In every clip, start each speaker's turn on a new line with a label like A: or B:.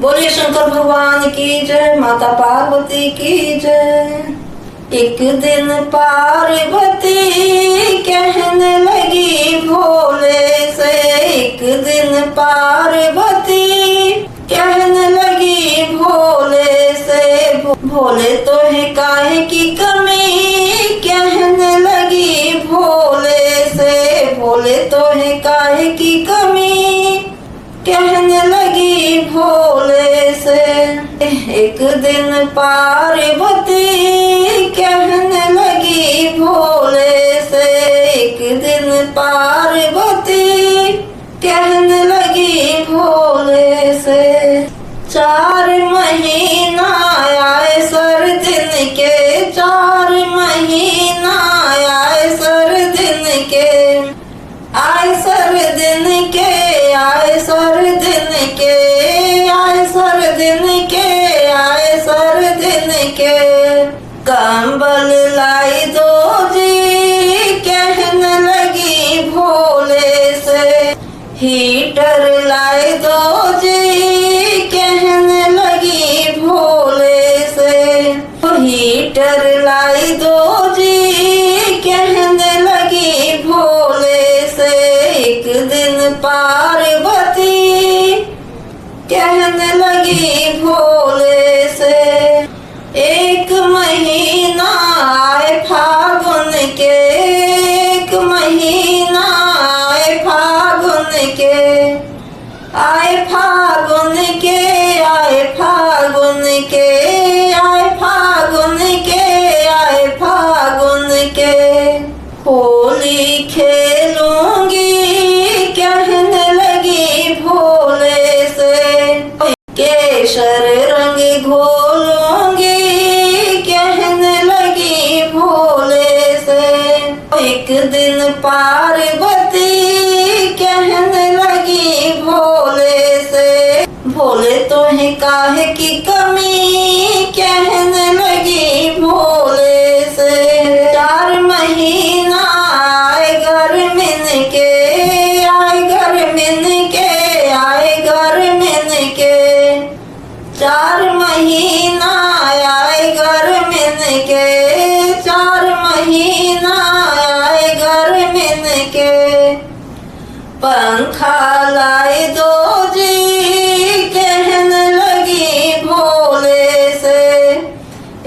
A: बोलिए शंकर भगवान की जय, माता पार्वती की जय। एक दिन पार्वती कहने लगी भोले से, एक दिन पार्वती कहने लगी भोले से, भोले तो है काहे की कमी, कहने लगी भोले से, भोले तो है काहे की कमी, कहने लगी भोले से। एक दिन पार्वती कहने लगी भोले से, एक दिन पार्वती कहने लगी भोले से। 4 महीना आए सर दिन के, 4 महीना आए सर दिन के, आए सर दिन के, आए सर दिन के, आए सर दिन के, आए सर दिन के। कंबल लाई दो जी कहने लगी भोले से, हीटर लाई दो जी कहने लगी भोले से, हीटर लाई दो जी कहने लगी भोले से। एक दिन पार्वती कहने लगी भोले से। 1 महीना आए फागुन के, 1 महीना आए फागुन के, आए फागुन के, आए फागुन के, आए फागुन के, आए फागुन के। होली खेलूंगी कहने लगी भोले से, केसर रंग घोलूंगी कहने लगी भोले से। एक दिन पार्वती कहने लगी भोले से, भोले तो है काहे की कमी, कहने लगी भोले से। 4 महीना आए घर मिन के, आए घर मिन के, आए घर मिन के। 4 महीना आए घर मिन के, 4 महीना आए घर मिन के। पंखा लाई दो जी कहने लगी भोले से,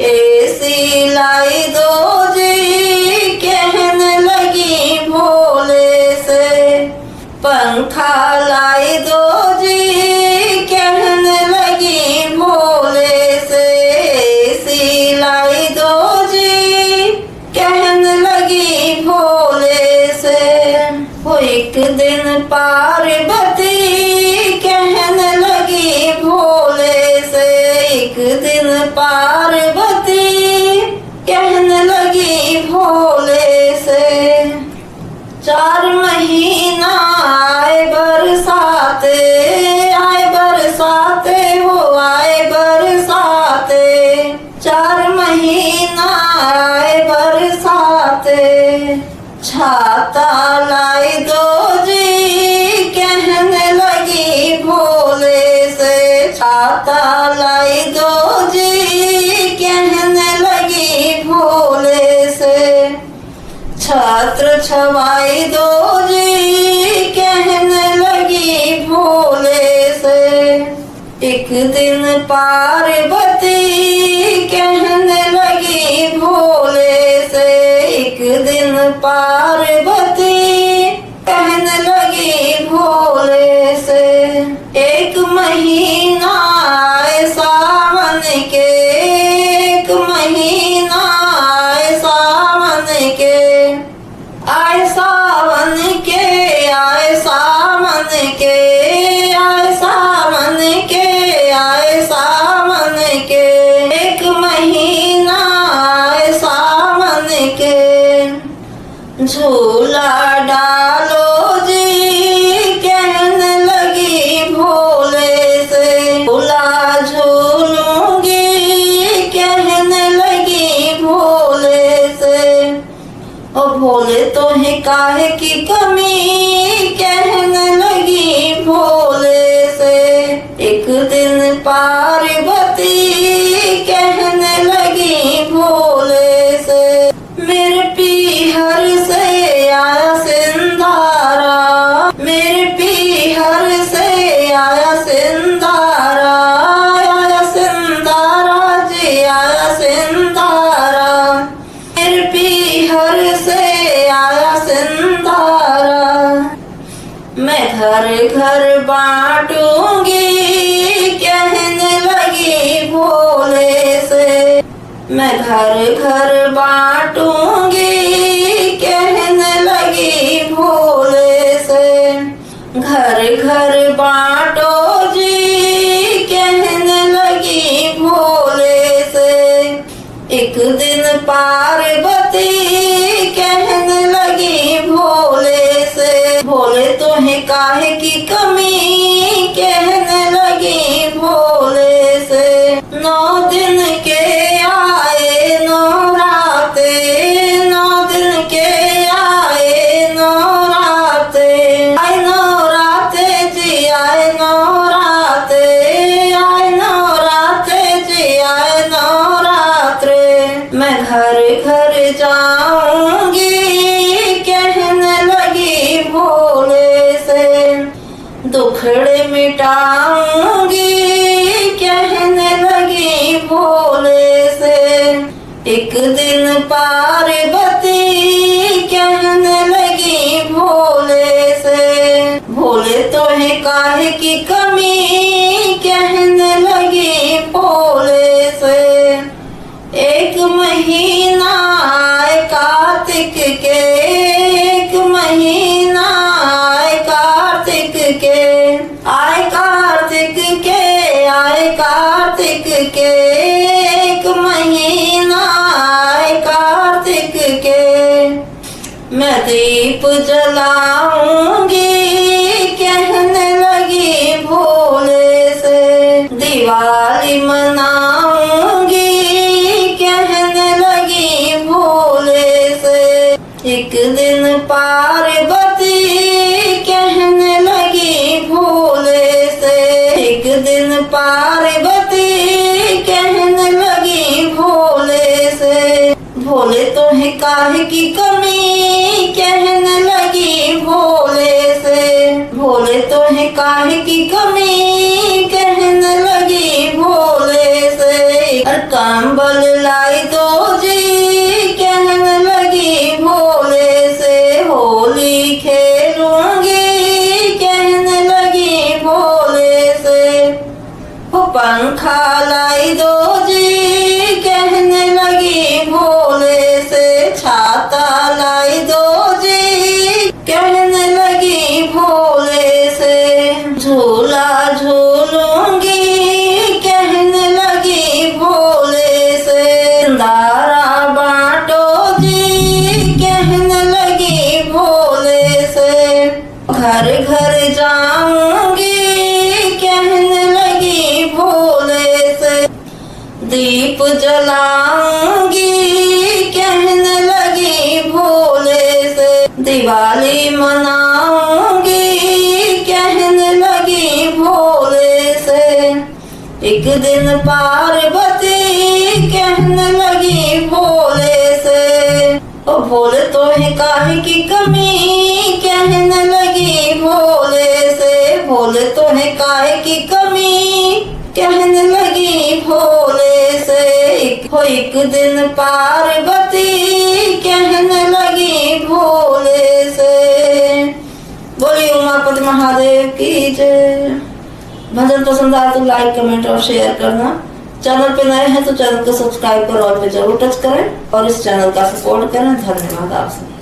A: एसी लाई दो जी कहने लगी भोले से। पंखा लाई दो जी कहने लगी भोले से, एसी लाई दो जी कहने लगी भोले से। वो एक दिन पार्वती कहने लगी भोले से, एक दिन पार्वती कहने लगी भोले से। 4 महीना आए बरसाते, आए बरसाते हो आए बरसाते। 4 महीना आए बरसाते। छाता लाई दो जी कहने लगी भोले से, छाता लाई दो जी कहने लगी भोले से। छत्र छवाई दो जी कहने लगी भोले से। एक दिन पार्वती कहने लगी भोले से, एक दिन पार्वती कहने लगी भोले से। 1 महीना आए सावन के, 1 महीना आए सावन के, आए सावन के, आए सावन के, आए सावन के, आए सावन के। 1 महीना आए सावन के। झूला डालो जी कहने लगी भोले से, झूला झूलूंगी कहने लगी भोले से। ओ भोले तो है काहे की कमी, कहने लगी भोले से। एक दिन पार्वती कहने लगी भोले से, मेरे पीहर से आया सिंधारा, मेरे पीहर से आया सिंधारा, आया सिंधारा जी आया सिंधारा, मेरे पीहर से आया सिंधारा। मैं घर घर बांटूंगी कहने लगी भोले से, मैं घर घर बांटूंगी कहने लगी भोले से, घर घर बांटो जी कहने लगी भोले से। एक दिन पार्वती कहने लगी भोले से, भोले तुम्हें काहे की कमी कहने लगी भोले से। 9 दिन के आए 9 राते, 9 दिन के आए 9 राते, आए 9 राते जी आए 9 राते, आए 9 राते जी आए 9 रात्रे। मैं घर घर जाऊंगी कहने लगी भोले से, दुखड़े मिटाऊंगी कहने लगी भोले से। एक दिन पार्वती कहने लगी भोले से, भोले तुम्हें काहे की कमी कहने लगी भोले से। एक महीना आए कार्तिक के, एक महीना आए कार्तिक के, आए कार्तिक के, आए कार्तिक के, एक महीना आए कार्तिक के। मैं दीप जलाऊंगी कहने लगी भोले से, दिवाली मनाऊंगी कहने लगी भोले से। एक दिन पार्वती कहने लगी भोले से, एक दिन पार्वती कहने लगी भोले से। भोले तुम्हें काहे की कमी कहने लगी भोले से, भोले तुम्हें काहे की कमी कहने लगी भोले से। और कंबल लाई दो जी कहने लगी भोले से, होली खेलूंगी कहने लगी भोले से। पंखा लाई दो जी कहने लगी भोले से, छाता लाई दो जी कहने लगी भोले से। झूला झूलूंगी कहने लगी भोले से, सिंधारा बांटो जी कहने लगी भोले से। घर घर जाऊंगी कहने लगी भोले से, दीप जलाऊंगी कहने लगी भोले से। दिवाली मनाऊंगी कहने लगी भोले से। एक दिन पार्वती कहने लगी भोले से, ओ भोले तुम्हें काहे की कमी कहने लगी भोले से, भोले तुम्हें काहे की कमी कहने लगी भोले से। एक दिन पार्वती कहने लगी भोले से। बोलिए उमापति महादेव की जय। भजन पसंद आए तो लाइक कमेंट और शेयर करना। चैनल पे नए हैं तो चैनल को सब्सक्राइब कर और पे जरूर टच करें और इस चैनल का सपोर्ट करें। धन्यवाद आप सब।